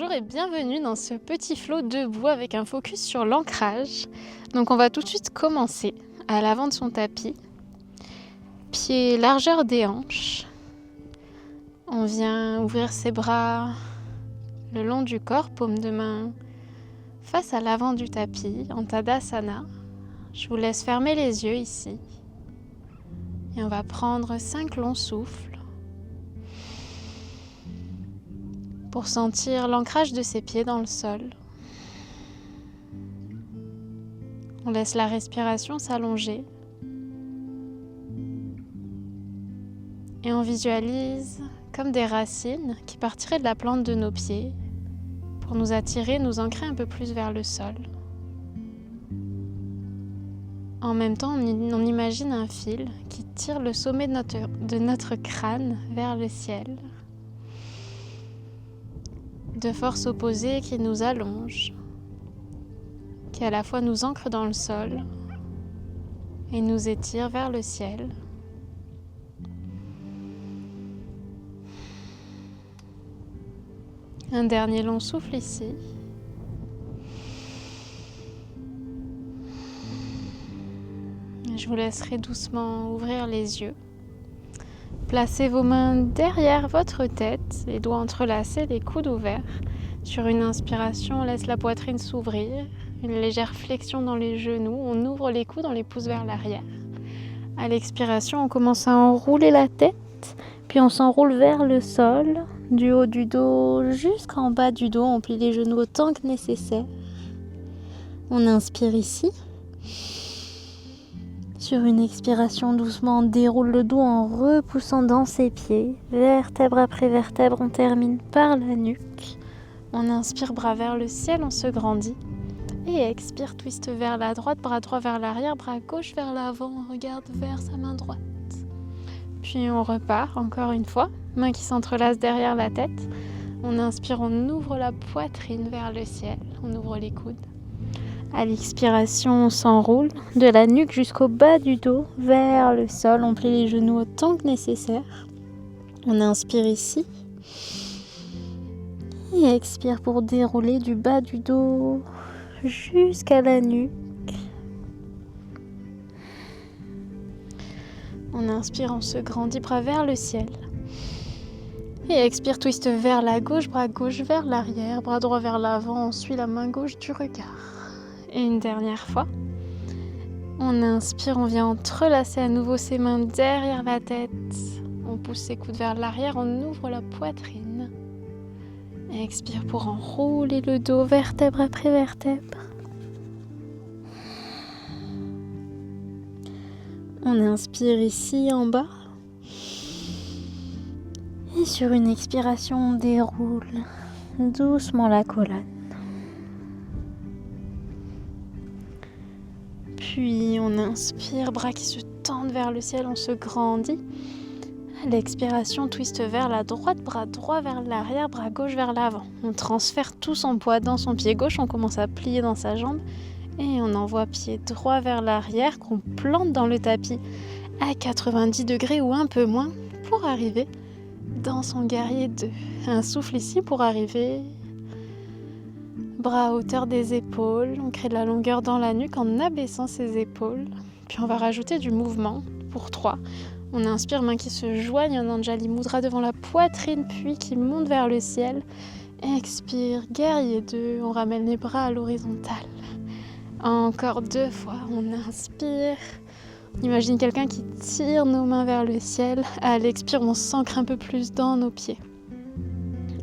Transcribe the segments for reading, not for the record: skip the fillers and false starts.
Bonjour et bienvenue dans ce petit flot debout avec un focus sur l'ancrage. Donc on va tout de suite commencer à l'avant de son tapis. Pied largeur des hanches. On vient ouvrir ses bras le long du corps, paume de main face à l'avant du tapis en Tadasana. Je vous laisse fermer les yeux ici. Et on va prendre 5 longs souffles pour sentir l'ancrage de ses pieds dans le sol. On laisse la respiration s'allonger et on visualise comme des racines qui partiraient de la plante de nos pieds pour nous attirer, nous ancrer un peu plus vers le sol. En même temps, on imagine un fil qui tire le sommet de notre crâne vers le ciel, de force opposée qui nous allonge, qui à la fois nous ancre dans le sol et nous étire vers le ciel. Un dernier long souffle ici. Je vous laisserai doucement ouvrir les yeux. Placez vos mains derrière votre tête, les doigts entrelacés, les coudes ouverts. Sur une inspiration, on laisse la poitrine s'ouvrir, une légère flexion dans les genoux, on ouvre les coudes, on les pousse vers l'arrière. À l'expiration, on commence à enrouler la tête, puis on s'enroule vers le sol, du haut du dos jusqu'en bas du dos, on plie les genoux autant que nécessaire. On inspire ici. Sur une expiration, doucement, on déroule le dos en repoussant dans ses pieds. Vertèbre après vertèbre, on termine par la nuque. On inspire, bras vers le ciel, on se grandit. Et expire, twist vers la droite, bras droit vers l'arrière, bras gauche vers l'avant, on regarde vers sa main droite. Puis on repart, encore une fois, mains qui s'entrelacent derrière la tête. On inspire, on ouvre la poitrine vers le ciel, on ouvre les coudes. À l'expiration, on s'enroule de la nuque jusqu'au bas du dos, vers le sol. On plie les genoux autant que nécessaire. On inspire ici. Et expire pour dérouler du bas du dos jusqu'à la nuque. On inspire, on se grandit, bras vers le ciel. Et expire, twist vers la gauche, bras gauche vers l'arrière, bras droit vers l'avant. On suit la main gauche du regard. Et une dernière fois, on inspire, on vient entrelacer à nouveau ses mains derrière la tête. On pousse ses coudes vers l'arrière, on ouvre la poitrine. Et expire pour enrouler le dos, vertèbre après vertèbre. On inspire ici en bas. Et sur une expiration, on déroule doucement la colonne. Puis on inspire, bras qui se tendent vers le ciel, on se grandit. À l'expiration, twist vers la droite, bras droit vers l'arrière, bras gauche vers l'avant. On transfère tout son poids dans son pied gauche, on commence à plier dans sa jambe. Et on envoie pied droit vers l'arrière, qu'on plante dans le tapis à 90 degrés ou un peu moins pour arriver dans son guerrier 2. Un souffle ici pour arriver. Bras à hauteur des épaules, on crée de la longueur dans la nuque en abaissant ses épaules. Puis on va rajouter du mouvement pour 3. On inspire, mains qui se joignent en Anjali Mudra devant la poitrine, puis qui monte vers le ciel. Expire, guerrier 2, on ramène les bras à l'horizontale. Encore 2 fois, on inspire. On imagine quelqu'un qui tire nos mains vers le ciel. À l'expire, on s'ancre un peu plus dans nos pieds.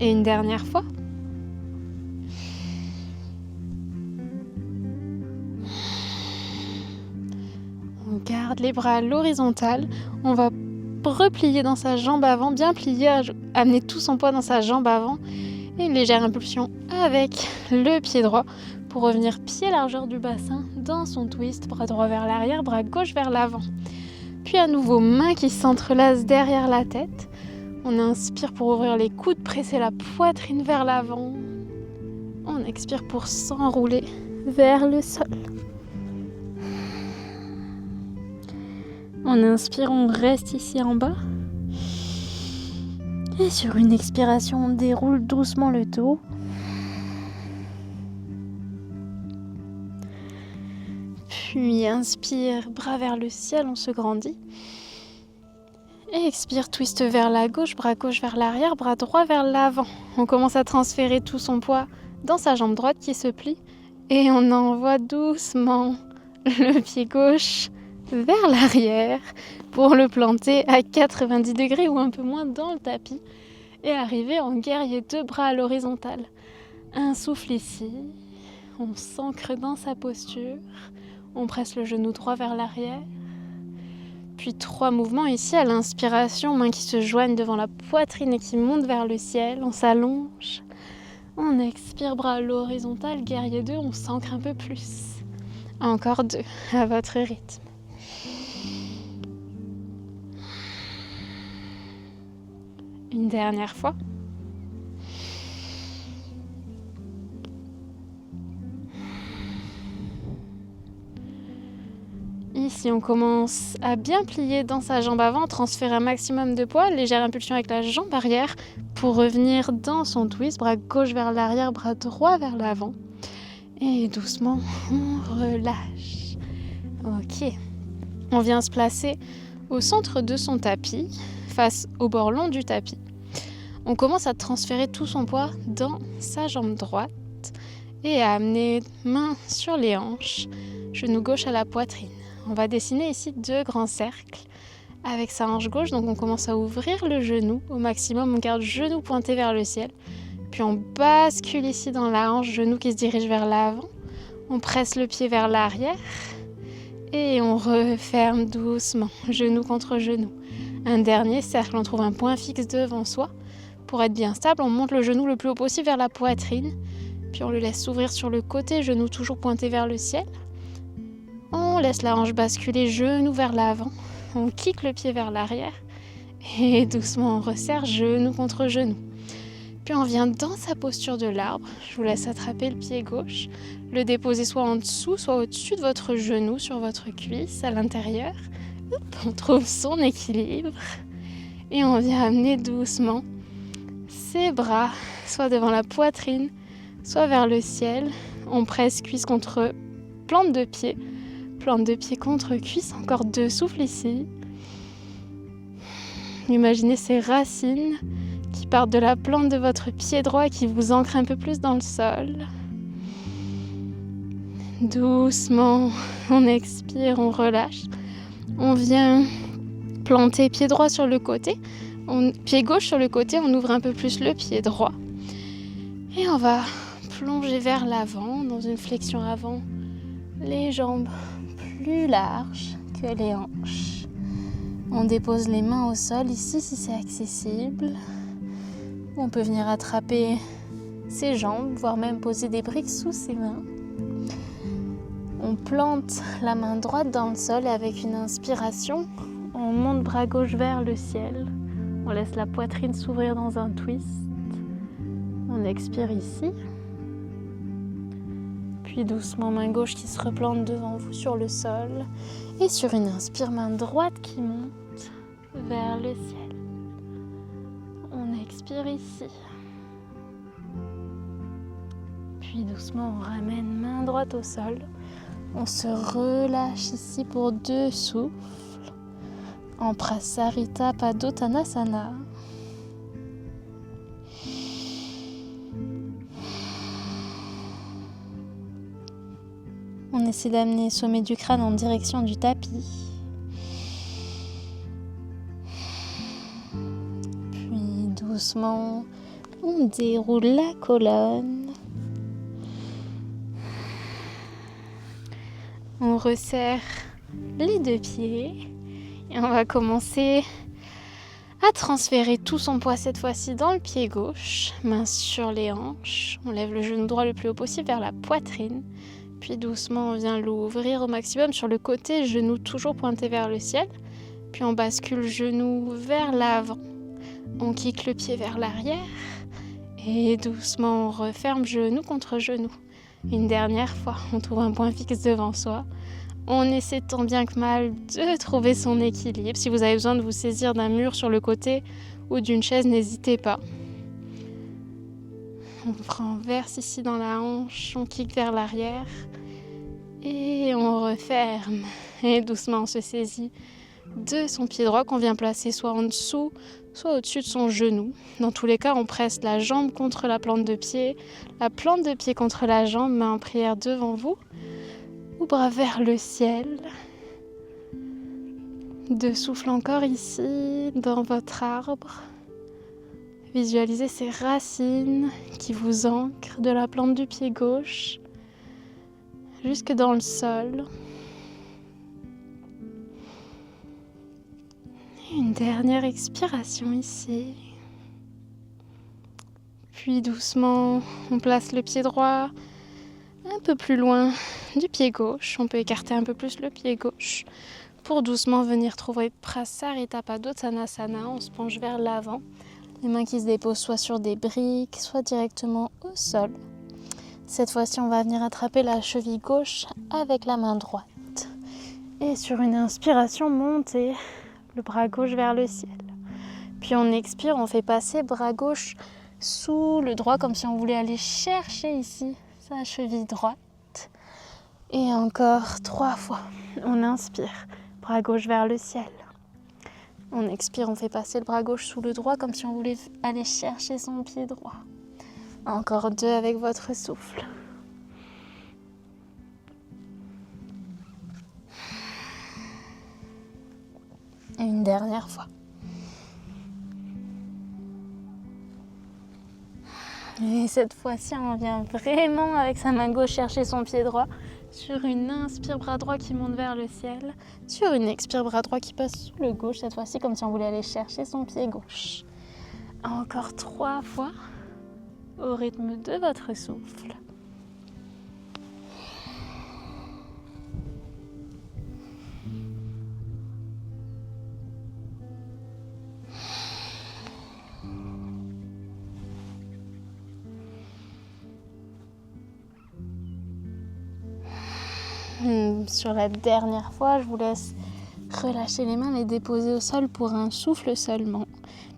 Et une dernière fois. On garde les bras à l'horizontale. On va replier dans sa jambe avant, bien plier, amener tout son poids dans sa jambe avant. Et une légère impulsion avec le pied droit pour revenir pied largeur du bassin dans son twist. Bras droit vers l'arrière, bras gauche vers l'avant. Puis à nouveau, mains qui s'entrelacent derrière la tête. On inspire pour ouvrir les coudes, presser la poitrine vers l'avant. On expire pour s'enrouler vers le sol. On inspire, on reste ici en bas. Et sur une expiration, on déroule doucement le dos. Puis inspire, bras vers le ciel, on se grandit. Et expire, twist vers la gauche, bras gauche vers l'arrière, bras droit vers l'avant. On commence à transférer tout son poids dans sa jambe droite qui se plie. Et on envoie doucement le pied gauche vers l'arrière pour le planter à 90 degrés ou un peu moins dans le tapis. Et arriver en guerrier 2, bras à l'horizontale. Un souffle ici. On s'ancre dans sa posture. On presse le genou droit vers l'arrière. Puis 3 mouvements ici à l'inspiration, mains qui se joignent devant la poitrine et qui montent vers le ciel. On s'allonge. On expire, bras à l'horizontale, guerrier 2, on s'ancre un peu plus. Encore 2, à votre rythme. Une dernière fois. Ici, on commence à bien plier dans sa jambe avant, transférer un maximum de poids, légère impulsion avec la jambe arrière pour revenir dans son twist, bras gauche vers l'arrière, bras droit vers l'avant. Et doucement, on relâche. Ok. On vient se placer au centre de son tapis, face au bord long du tapis. On commence à transférer tout son poids dans sa jambe droite et à amener main sur les hanches, genou gauche à la poitrine. On va dessiner ici 2 grands cercles avec sa hanche gauche. Donc on commence à ouvrir le genou au maximum. On garde le genou pointé vers le ciel. Puis on bascule ici dans la hanche, genou qui se dirige vers l'avant. On presse le pied vers l'arrière et on referme doucement, genou contre genou. Un dernier cercle, on trouve un point fixe devant soi. Pour être bien stable, on monte le genou le plus haut possible vers la poitrine. Puis on le laisse s'ouvrir sur le côté, genou toujours pointé vers le ciel. On laisse la hanche basculer, genou vers l'avant. On kick le pied vers l'arrière. Et doucement, on resserre genou contre genou. Puis on vient dans sa posture de l'arbre. Je vous laisse attraper le pied gauche. Le déposer soit en dessous, soit au-dessus de votre genou, sur votre cuisse, à l'intérieur. On trouve son équilibre. Et on vient amener doucement ses bras, soit devant la poitrine, soit vers le ciel. On presse cuisse contre plante de pied. Plante de pied contre cuisse, encore 2 souffles ici. Imaginez ces racines qui partent de la plante de votre pied droit et qui vous ancrent un peu plus dans le sol. Doucement, on expire, on relâche. On vient planter pied droit sur le côté, pied gauche sur le côté, on ouvre un peu plus le pied droit. Et on va plonger vers l'avant, dans une flexion avant, les jambes plus larges que les hanches. On dépose les mains au sol ici si c'est accessible. On peut venir attraper ses jambes, voire même poser des briques sous ses mains. On plante la main droite dans le sol et avec une inspiration, on monte bras gauche vers le ciel. On laisse la poitrine s'ouvrir dans un twist. On expire ici. Puis doucement, main gauche qui se replante devant vous sur le sol. Et sur une inspire, main droite qui monte vers le ciel. On expire ici. Puis doucement, on ramène main droite au sol. On se relâche ici pour 2 souffles. En Prasarita Padottanasana. On essaie d'amener le sommet du crâne en direction du tapis. Puis doucement, on déroule la colonne. On resserre les 2 pieds. Et on va commencer à transférer tout son poids cette fois-ci dans le pied gauche. Main sur les hanches. On lève le genou droit le plus haut possible vers la poitrine. Puis doucement, on vient l'ouvrir au maximum sur le côté, genou toujours pointé vers le ciel. Puis on bascule genou vers l'avant. On kick le pied vers l'arrière. Et doucement, on referme genou contre genou. Une dernière fois, on trouve un point fixe devant soi. On essaie tant bien que mal de trouver son équilibre. Si vous avez besoin de vous saisir d'un mur sur le côté ou d'une chaise, n'hésitez pas. On renverse ici dans la hanche, on kick vers l'arrière. Et on referme. Et doucement, on se saisit de son pied droit qu'on vient placer soit en dessous, soit au-dessus de son genou. Dans tous les cas, on presse la jambe contre la plante de pied contre la jambe, main en prière devant vous, ou bras vers le ciel. Deux souffles encore ici, dans votre arbre. Visualisez ces racines qui vous ancrent de la plante du pied gauche jusque dans le sol. Une dernière expiration ici. Puis doucement, on place le pied droit un peu plus loin du pied gauche. On peut écarter un peu plus le pied gauche pour doucement venir trouver Prasarita Padottanasana. On se penche vers l'avant. Les mains qui se déposent soit sur des briques, soit directement au sol. Cette fois-ci, on va venir attraper la cheville gauche avec la main droite. Et sur une inspiration, monter le bras gauche vers le ciel. Puis on expire, on fait passer bras gauche sous le droit comme si on voulait aller chercher ici sa cheville droite. Et encore 3 fois. On inspire, bras gauche vers le ciel. On expire, on fait passer le bras gauche sous le droit comme si on voulait aller chercher son pied droit. Encore 2 avec votre souffle. Et une dernière fois. Et cette fois-ci, on vient vraiment avec sa main gauche chercher son pied droit. Sur une inspire, bras droit qui monte vers le ciel. Sur une expire, bras droit qui passe sous le gauche. Cette fois-ci, comme si on voulait aller chercher son pied gauche. Encore 3 fois au rythme de votre souffle. Sur la dernière fois, je vous laisse relâcher les mains, les déposer au sol pour un souffle seulement.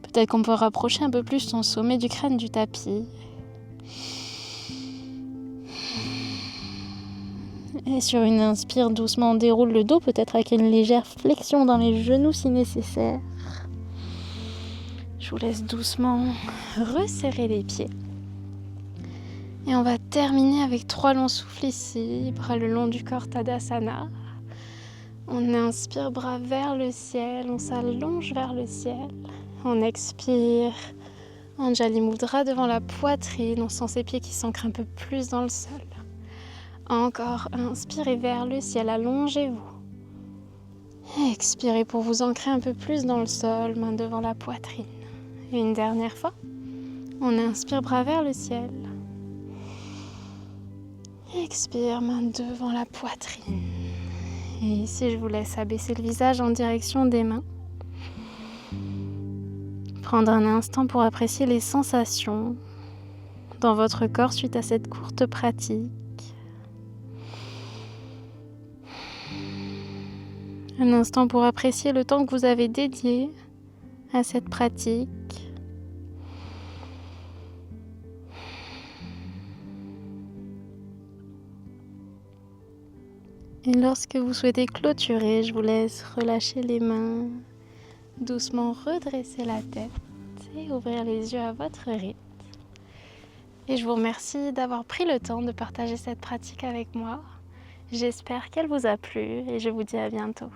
Peut-être qu'on peut rapprocher un peu plus son sommet du crâne du tapis. Et sur une inspire, doucement on déroule le dos, peut-être avec une légère flexion dans les genoux si nécessaire. Je vous laisse doucement resserrer les pieds. Et on va terminer avec 3 longs souffles ici, bras le long du corps, Tadasana. On inspire, bras vers le ciel, on s'allonge vers le ciel. On expire, Anjali Mudra devant la poitrine, on sent ses pieds qui s'ancrent un peu plus dans le sol. Encore, inspirez vers le ciel, allongez-vous. Expirez pour vous ancrer un peu plus dans le sol, main devant la poitrine. Et une dernière fois, on inspire, bras vers le ciel. Expire, main devant la poitrine. Et ici, je vous laisse abaisser le visage en direction des mains. Prendre un instant pour apprécier les sensations dans votre corps suite à cette courte pratique. Un instant pour apprécier le temps que vous avez dédié à cette pratique. Et lorsque vous souhaitez clôturer, je vous laisse relâcher les mains, doucement redresser la tête et ouvrir les yeux à votre rythme. Et je vous remercie d'avoir pris le temps de partager cette pratique avec moi. J'espère qu'elle vous a plu et je vous dis à bientôt.